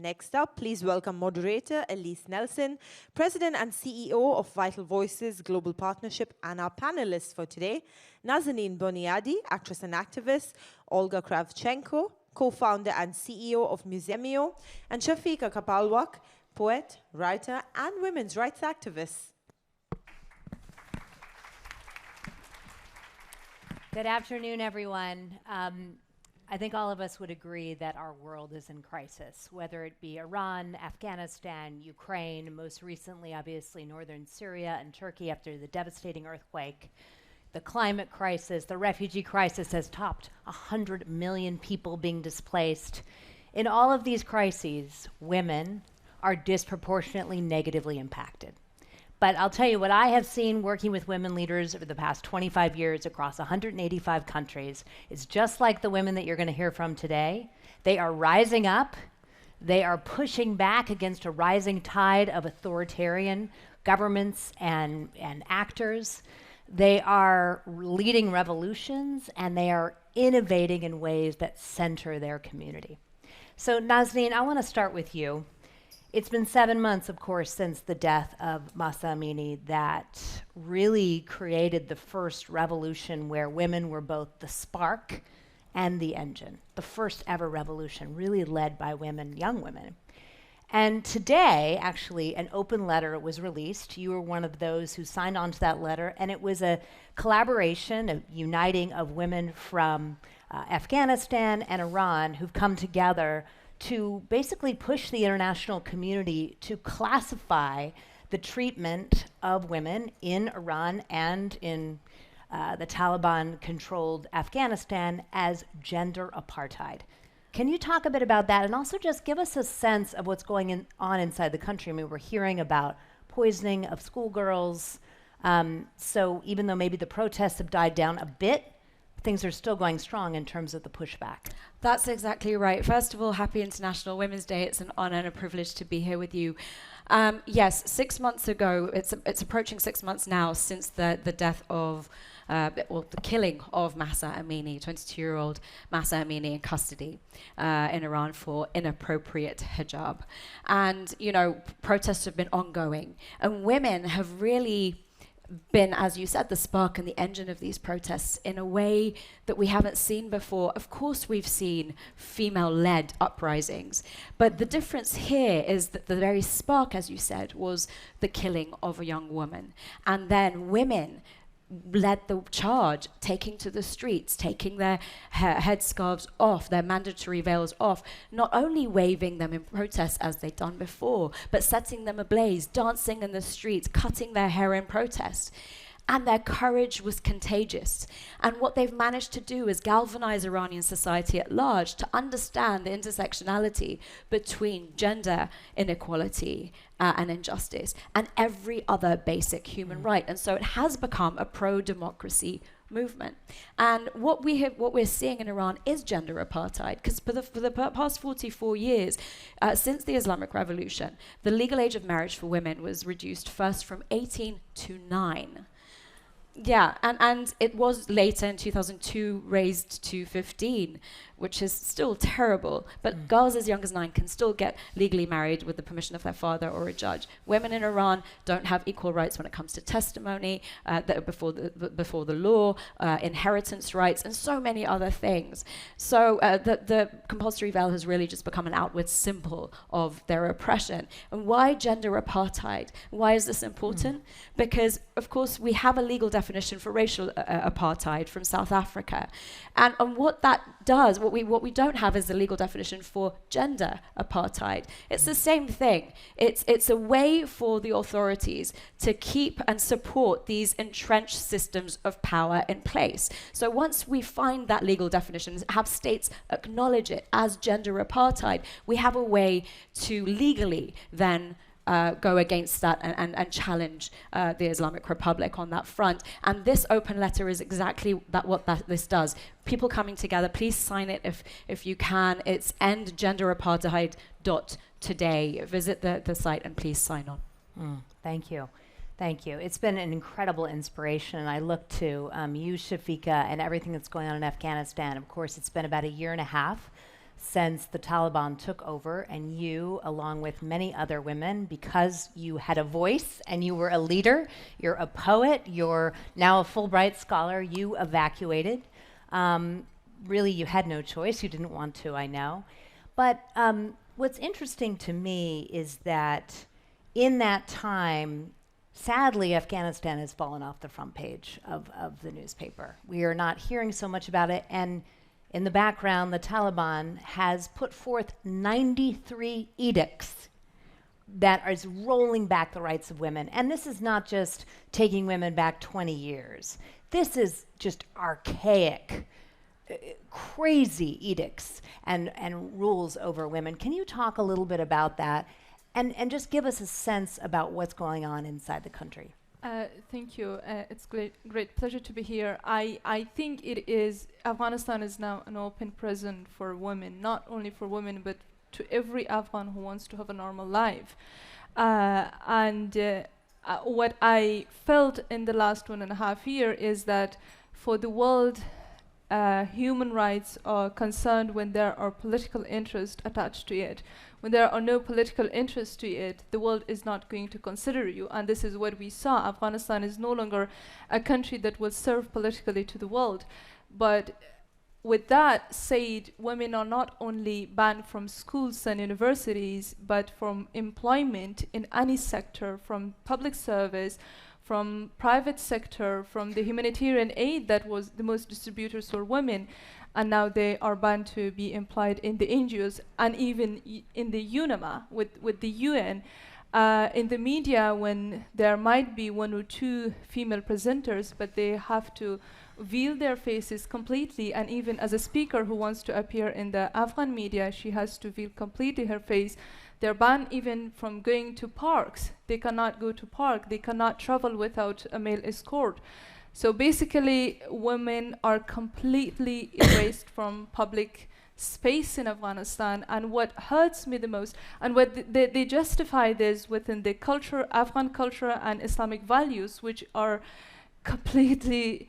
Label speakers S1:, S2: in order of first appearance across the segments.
S1: Next up, please welcome moderator Alyse Nelson, President and CEO of Vital Voices Global Partnership, and our panelists for today, Nazanin Boniadi, actress and activist, Olga Kravchenko, co-founder and CEO of Musemio, and Shafiqa Khpalwak, poet, writer, and women's rights activist.
S2: Good afternoon, everyone. I think all of us would agree that our world is in crisis, whether it be Iran, Afghanistan, Ukraine, most recently, obviously, northern Syria and Turkey after the devastating earthquake. The climate crisis, the refugee crisis has topped 100 million people being displaced. In all of these crises, women are disproportionately negatively impacted. But I'll tell you what I have seen working with women leaders over the past 25 years across 185 countries is just like the women that you're going to hear from today. They are rising up. They are pushing back against a rising tide of authoritarian governments and actors. They are leading revolutions, and they are innovating in ways that center their community. So Nazanin, I want to start with you. It's been 7 months, of course, since the death of Mahsa Amini that really created the first revolution where women were both the spark and the engine. The first ever revolution, really led by women, young women. And today, actually, an open letter was released. You were one of those who signed on to that letter, and it was a collaboration, a uniting of women from Afghanistan and Iran who've come together to basically push the international community to classify the treatment of women in Iran and in the Taliban-controlled Afghanistan as gender apartheid. Can you talk a bit about that and also just give us a sense of what's going on inside the country? I mean, we're hearing about poisoning of schoolgirls. So even though maybe the protests have died down a bit, things are still going strong in terms of the pushback.
S3: That's exactly right. First of all, happy International Women's Day. It's an honor and a privilege to be here with you. Yes, 6 months ago, it's approaching 6 months now since the death of, the killing of Mahsa Amini, 22-year-old Mahsa Amini in custody in Iran for inappropriate hijab. And, you know, protests have been ongoing. And women have really been, as you said, the spark and the engine of these protests in a way that we haven't seen before. Of course, we've seen female-led uprisings, but the difference here is that the very spark, as you said, was the killing of a young woman. And then women led the charge, taking to the streets, taking their headscarves off, their mandatory veils off, not only waving them in protest as they'd done before, but setting them ablaze, dancing in the streets, cutting their hair in protest. And their courage was contagious. And what they've managed to do is galvanize Iranian society at large to understand the intersectionality between gender inequality and injustice and every other basic human right. And so it has become a pro-democracy movement. And what we're seeing in Iran is gender apartheid, because for the past 44 years, since the Islamic Revolution, the legal age of marriage for women was reduced first from 18 to 9. Yeah, and it was later in 2002 raised to 15, which is still terrible. But girls as young as 9 can still get legally married with the permission of their father or a judge. Women in Iran don't have equal rights when it comes to testimony before the law, inheritance rights, and so many other things. So the compulsory veil has really just become an outward symbol of their oppression. And why gender apartheid? Why is this important? Because, of course, we have a legal definition for racial apartheid from South Africa. And what that does, what we don't have is the legal definition for gender apartheid. It's the same thing. It's a way for the authorities to keep and support these entrenched systems of power in place. So once we find that legal definition, have states acknowledge it as gender apartheid, we have a way to legally then go against that and challenge the Islamic Republic on that front. And this open letter is exactly what this does. People coming together, please sign it if you can. It's endgenderapartheid.today. Visit the site and please sign on.
S2: Thank you. Thank you. It's been an incredible inspiration, and I look to you, Shafiqa, and everything that's going on in Afghanistan. Of course, it's been about 1.5 years since the Taliban took over, and you, along with many other women, because you had a voice and you were a leader, you're a poet, you're now a Fulbright scholar, you evacuated. Really, you had no choice. You didn't want to, I know. But what's interesting to me is that in that time, sadly, Afghanistan has fallen off the front page of the newspaper. We are not hearing so much about it. And in the background, the Taliban has put forth 93 edicts that is rolling back the rights of women. And this is not just taking women back 20 years. This is just archaic, crazy edicts and rules over women. Can you talk a little bit about that and just give us a sense about what's going on inside the country?
S4: Thank you. It's great pleasure to be here. I think Afghanistan is now an open prison for women, not only for women, but to every Afghan who wants to have a normal life. What I felt in the last 1.5 years is that for the world, human rights are concerned when there are political interests attached to it. When there are no political interests to it, the world is not going to consider you. And this is what we saw. Afghanistan is no longer a country that will serve politically to the world. But with that said, women are not only banned from schools and universities, but from employment in any sector, from public service, from private sector, from the humanitarian aid that was the most distributors were women, and now they are banned to be employed in the NGOs and even in the UNAMA with the UN. In the media, when there might be 1 or 2 female presenters, but they have to veil their faces completely, and even as a speaker who wants to appear in the Afghan media, she has to veil completely her face. They're banned even from going to parks. They cannot go to park. They cannot travel without a male escort. So basically, women are completely erased from public space in Afghanistan. And what hurts me the most, and what they justify this within the culture, Afghan culture and Islamic values, which are completely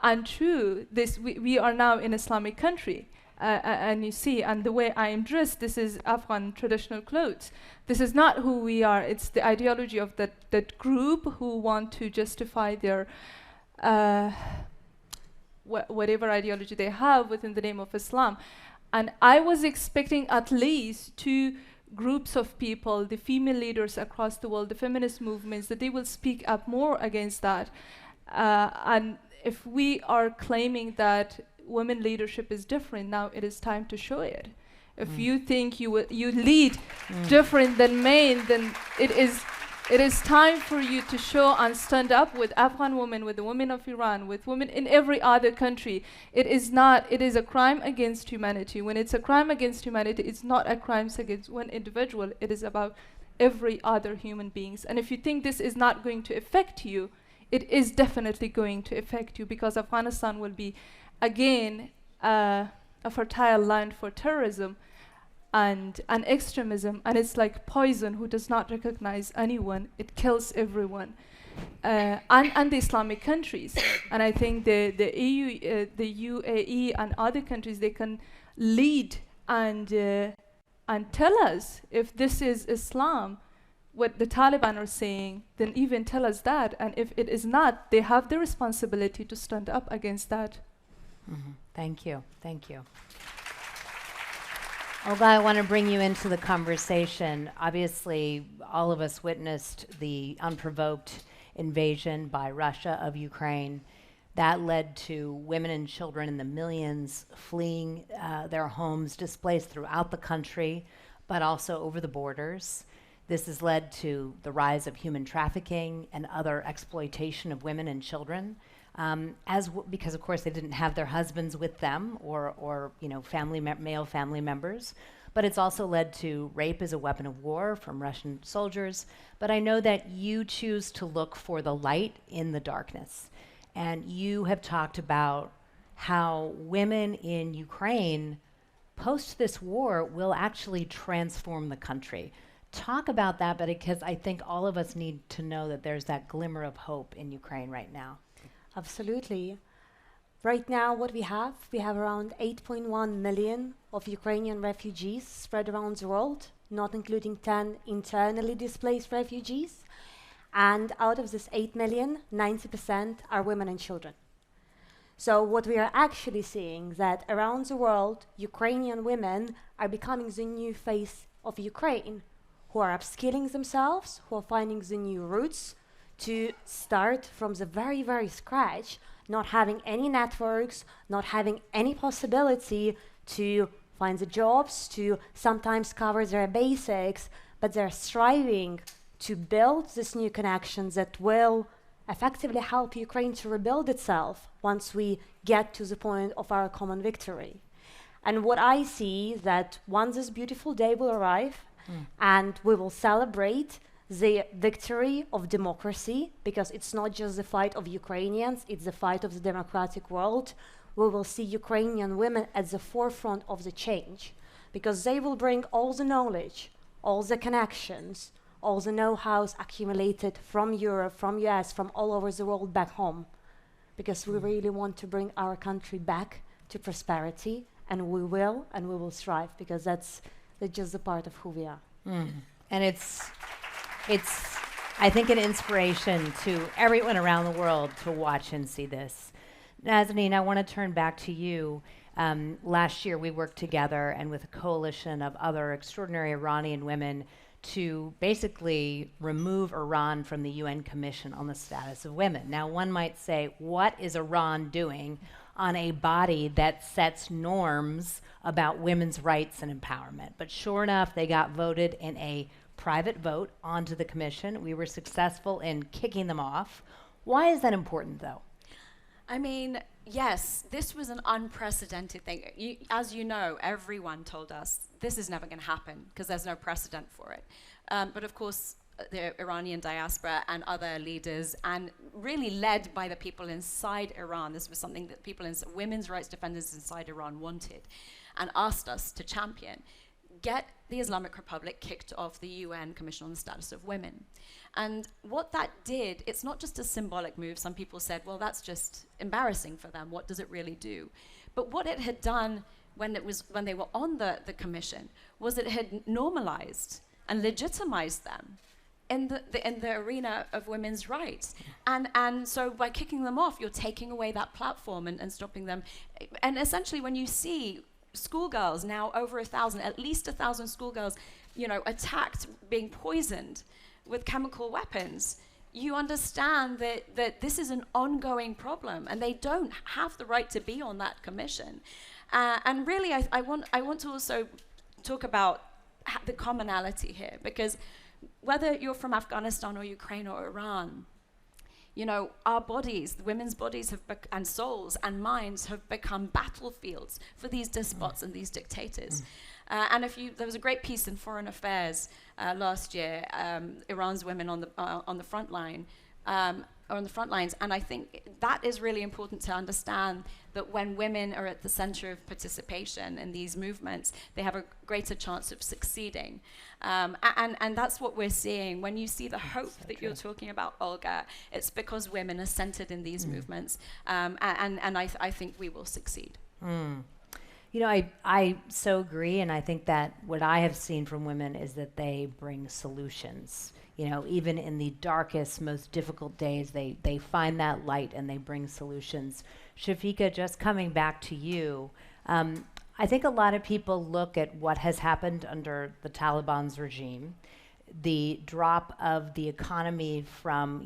S4: untrue. We are now an Islamic country. And you see, and the way I am dressed, this is Afghan traditional clothes. This is not who we are. It's the ideology of that group who want to justify their whatever ideology they have within the name of Islam. And I was expecting at least 2 groups of people, the female leaders across the world, the feminist movements, that they will speak up more against that. And if we are claiming that women leadership is different, now it is time to show it. If you think you lead different than men, then it is time for you to show and stand up with Afghan women, with the women of Iran, with women in every other country. It is a crime against humanity. When it's a crime against humanity, it's not a crime against one individual. It is about every other human beings. And if you think this is not going to affect you, it is definitely going to affect you, because Afghanistan will be again, a fertile land for terrorism and extremism, and it's like poison who does not recognize anyone. It kills everyone, and the Islamic countries. And I think the EU, the UAE, and other countries, they can lead and tell us if this is Islam, what the Taliban are saying, then even tell us that. And if it is not, they have the responsibility to stand up against that.
S2: Thank you. Thank you. Olga, I want to bring you into the conversation. Obviously, all of us witnessed the unprovoked invasion by Russia of Ukraine. That led to women and children in the millions fleeing their homes, displaced throughout the country, but also over the borders. This has led to the rise of human trafficking and other exploitation of women and children. Because of course they didn't have their husbands with them, or male family members. But it's also led to rape as a weapon of war from Russian soldiers. But I know that you choose to look for the light in the darkness. And you have talked about how women in Ukraine, post this war, will actually transform the country. Talk about that, but because I think all of us need to know that there's that glimmer of hope in Ukraine right now.
S5: Absolutely. Right now, what we have around 8.1 million of Ukrainian refugees spread around the world, not including 10 internally displaced refugees. And out of this 8 million, 90% are women and children. So what we are actually seeing that around the world, Ukrainian women are becoming the new face of Ukraine, who are upskilling themselves, who are finding the new routes to start from the very, very scratch, not having any networks, not having any possibility to find the jobs, to sometimes cover their basics, but they're striving to build this new connections that will effectively help Ukraine to rebuild itself once we get to the point of our common victory. And what I see that once this beautiful day will arrive and we will celebrate the victory of democracy, because it's not just the fight of Ukrainians, it's the fight of the democratic world, we will see Ukrainian women at the forefront of the change, because they will bring all the knowledge, all the connections, all the know-hows accumulated from Europe, from US, from all over the world back home, because we really want to bring our country back to prosperity, and we will strive, because that's just a part of who we are.
S2: And it's I think an inspiration to everyone around the world to watch and see this. Nazanin, I want to turn back to you. Last year we worked together and with a coalition of other extraordinary Iranian women to basically remove Iran from the UN Commission on the Status of Women. Now, one might say, what is Iran doing on a body that sets norms about women's rights and empowerment? But sure enough, they got voted in a private vote onto the commission. We were successful in kicking them off. Why is that important, though?
S3: I mean, yes, this was an unprecedented thing. As you know, everyone told us this is never going to happen because there's no precedent for it. But of course, the Iranian diaspora and other leaders, and really led by the people inside Iran, this was something that people, women's rights defenders inside Iran wanted and asked us to champion. Get the Islamic Republic kicked off the UN Commission on the Status of Women. And what that did, it's not just a symbolic move. Some people said, well, that's just embarrassing for them. What does it really do? But what it had done when they were on the commission was it had normalized and legitimized them in the arena of women's rights. And so by kicking them off, you're taking away that platform and stopping them. And essentially when you see schoolgirls, now over 1,000, at least 1,000 schoolgirls, attacked, being poisoned with chemical weapons, you understand that this is an ongoing problem, and they don't have the right to be on that commission. And really, I want to also talk about the commonality here, because whether you're from Afghanistan or Ukraine or Iran, our bodies, the women's bodies and souls and minds have become battlefields for these despots and these dictators. And there was a great piece in Foreign Affairs last year, Iran's women on the front line, on the front lines, and I think that is really important to understand, that when women are at the center of participation in these movements, they have a greater chance of succeeding. And that's what we're seeing. When you see the hope that you're talking about, Olga, it's because women are centered in these movements, and I think we will succeed.
S2: I so agree, and I think that what I have seen from women is that they bring solutions. Even in the darkest, most difficult days, they find that light and they bring solutions. Shafiqa, just coming back to you, I think a lot of people look at what has happened under the Taliban's regime, the drop of the economy from,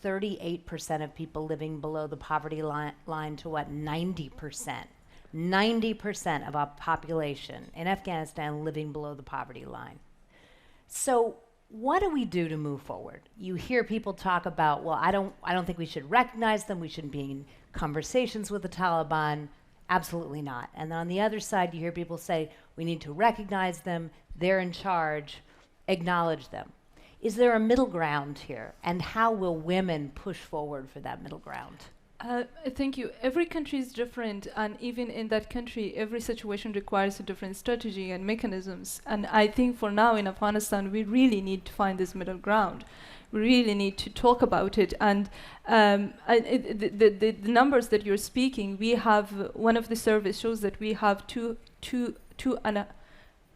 S2: 38% of people living below the poverty line to 90%. 90% of our population in Afghanistan living below the poverty line. So what do we do to move forward? You hear people talk about, well, I don't think we should recognize them. We shouldn't be in conversations with the Taliban. Absolutely not. And then on the other side, you hear people say, we need to recognize them. They're in charge. Acknowledge them. Is there a middle ground here? And how will women push forward for that middle ground?
S4: Thank you. Every country is different, and even in that country, every situation requires a different strategy and mechanisms. And I think for now in Afghanistan, we really need to find this middle ground, We really need to talk about it. And the numbers that you're speaking, we have, one of the surveys shows that we have 2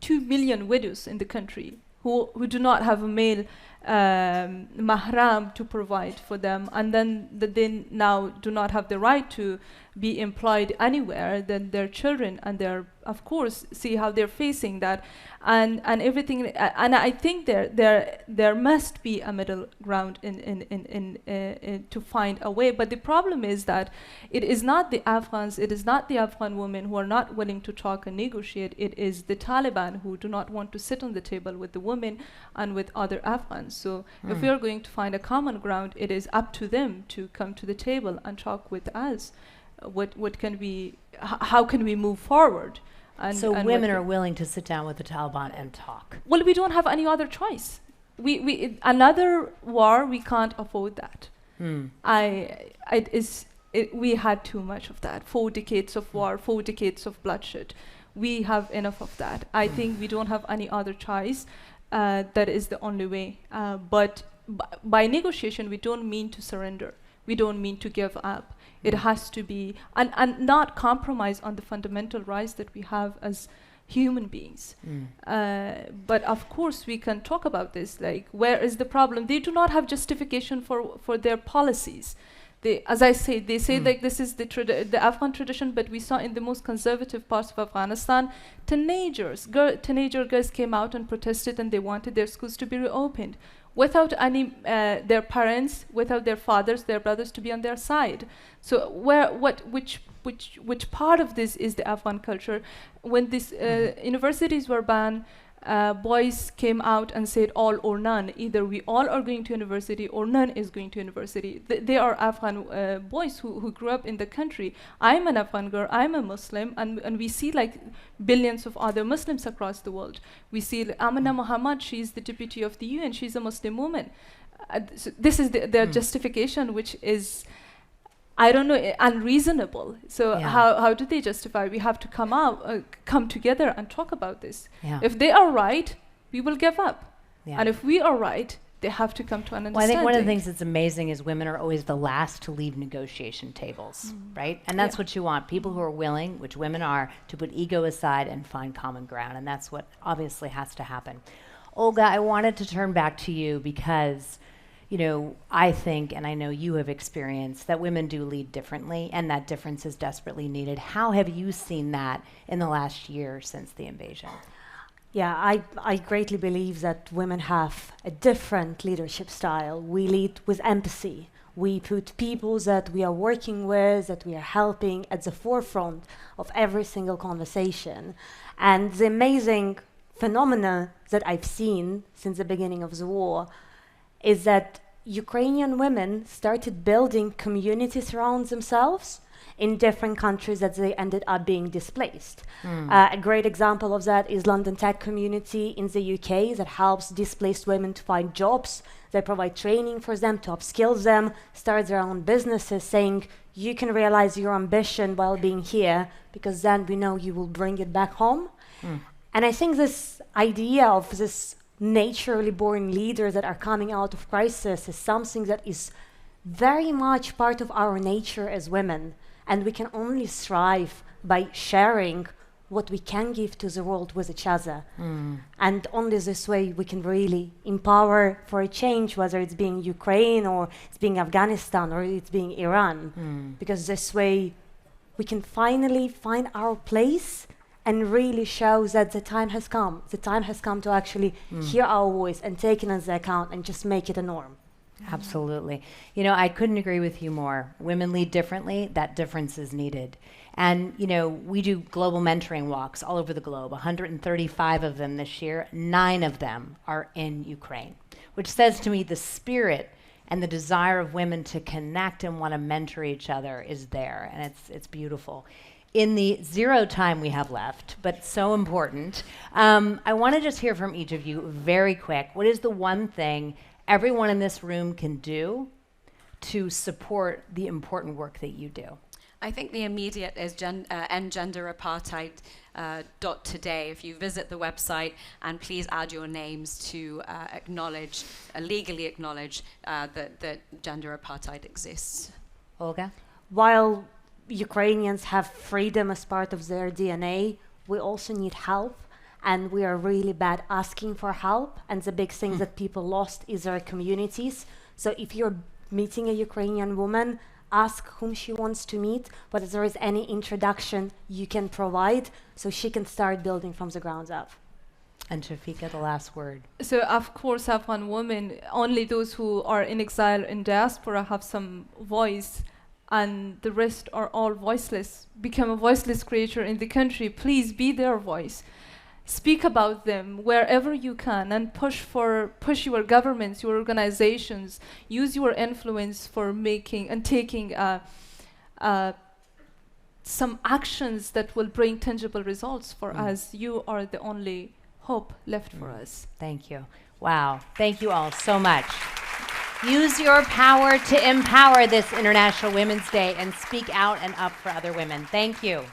S4: million widows in the country who do not have a male mahram to provide for them, and then they now do not have the right to be employed anywhere. Then their children, and they're, of course, see how they're facing that, and everything. And I think there must be a middle ground in to find a way. But the problem is that it is not the Afghans, it is not the Afghan women who are not willing to talk and negotiate. It is the Taliban who do not want to sit on the table with the women and with other Afghans. So if we are going to find a common ground, it is up to them to come to the table and talk with us. What can we? How can we move forward?
S2: And women are willing to sit down with the Taliban and talk.
S4: Well, we don't have any other choice. Another war, we can't afford that. We had too much of that. 4 decades of war, 4 decades of bloodshed. We have enough of that. I think we don't have any other choice. That is the only way. But by negotiation, we don't mean to surrender. We don't mean to give up. It has to be, and not compromise on the fundamental rights that we have as human beings. But of course, we can talk about this. Like, where is the problem? They do not have justification for their policies. As I say, they say like this is the Afghan tradition, but we saw in the most conservative parts of Afghanistan, teenager girls came out and protested, and they wanted their schools to be reopened without any their parents, without their fathers, their brothers to be on their side. So which part of this is the Afghan culture? When these universities were banned, boys came out and said all or none. Either we all are going to university or none is going to university. They are Afghan boys who grew up in the country. I'm an Afghan girl, I'm a Muslim, and we see like billions of other Muslims across the world. We see Amina Muhammad, she's the deputy of the UN, she's a Muslim woman. So this is their justification, which is, I don't know, unreasonable. So how do they justify? We have to come together and talk about this. If they are right, we will give up. And if we are right, they have to come to an understanding.
S2: Well, I think one of the things that's amazing is women are always the last to leave negotiation tables, right? And that's what you want. People who are willing, which women are, to put ego aside and find common ground. And that's what obviously has to happen. Olga, I wanted to turn back to you because, you know, I think, and I know you have experienced, that women do lead differently, and that difference is desperately needed. How have you seen that in the last year since the invasion?
S5: Yeah, I greatly believe that women have a different leadership style. We lead with empathy. We put people that we are working with, that we are helping at the forefront of every single conversation. And the amazing phenomena that I've seen since the beginning of the war is that Ukrainian women started building communities around themselves in different countries that they ended up being displaced. A great example of that is London Tech community in the UK that helps displaced women to find jobs. They provide training for them to upskill them, start their own businesses, saying you can realize your ambition while being here, because then we know you will bring it back home. And I think this idea of this naturally born leaders that are coming out of crisis is something that is very much part of our nature as women, and we can only thrive by sharing what we can give to the world with each other. And only this way we can really empower for a change, whether it's being Ukraine or it's being Afghanistan or it's being Iran, because this way we can finally find our place and really shows that the time has come. The time has come to actually hear our voice and take it into account and just make it a norm.
S2: Absolutely. You know, I couldn't agree with you more. Women lead differently. That difference is needed. And, you know, we do global mentoring walks all over the globe, 135 of them this year. 9 of them are in Ukraine, which says to me the spirit and the desire of women to connect and want to mentor each other is there. And it's beautiful. In the 0 time we have left, but so important, I want to just hear from each of you very quick. What is the one thing everyone in this room can do to support the important work that you do?
S3: I think the immediate is end gender apartheid. .today. If you visit the website, and please add your names to acknowledge, legally acknowledge that gender apartheid exists.
S2: Olga?
S5: While Ukrainians have freedom as part of their DNA, we also need help, and we are really bad asking for help. And the big thing that people lost is their communities. So if you're meeting a Ukrainian woman, ask whom she wants to meet, but if there is any introduction you can provide so she can start building from the ground up.
S2: And Shafiqa, the last word.
S4: So of course, Afghan women, only those who are in exile in diaspora have some voice, and the rest are all voiceless. Become a voiceless creator in the country. Please be their voice. Speak about them wherever you can, and push your governments, your organizations. Use your influence for making and taking some actions that will bring tangible results for us. You are the only hope left for us.
S2: Thank you. Wow. Thank you all so much. Use your power to empower this International Women's Day and speak out and up for other women. Thank you.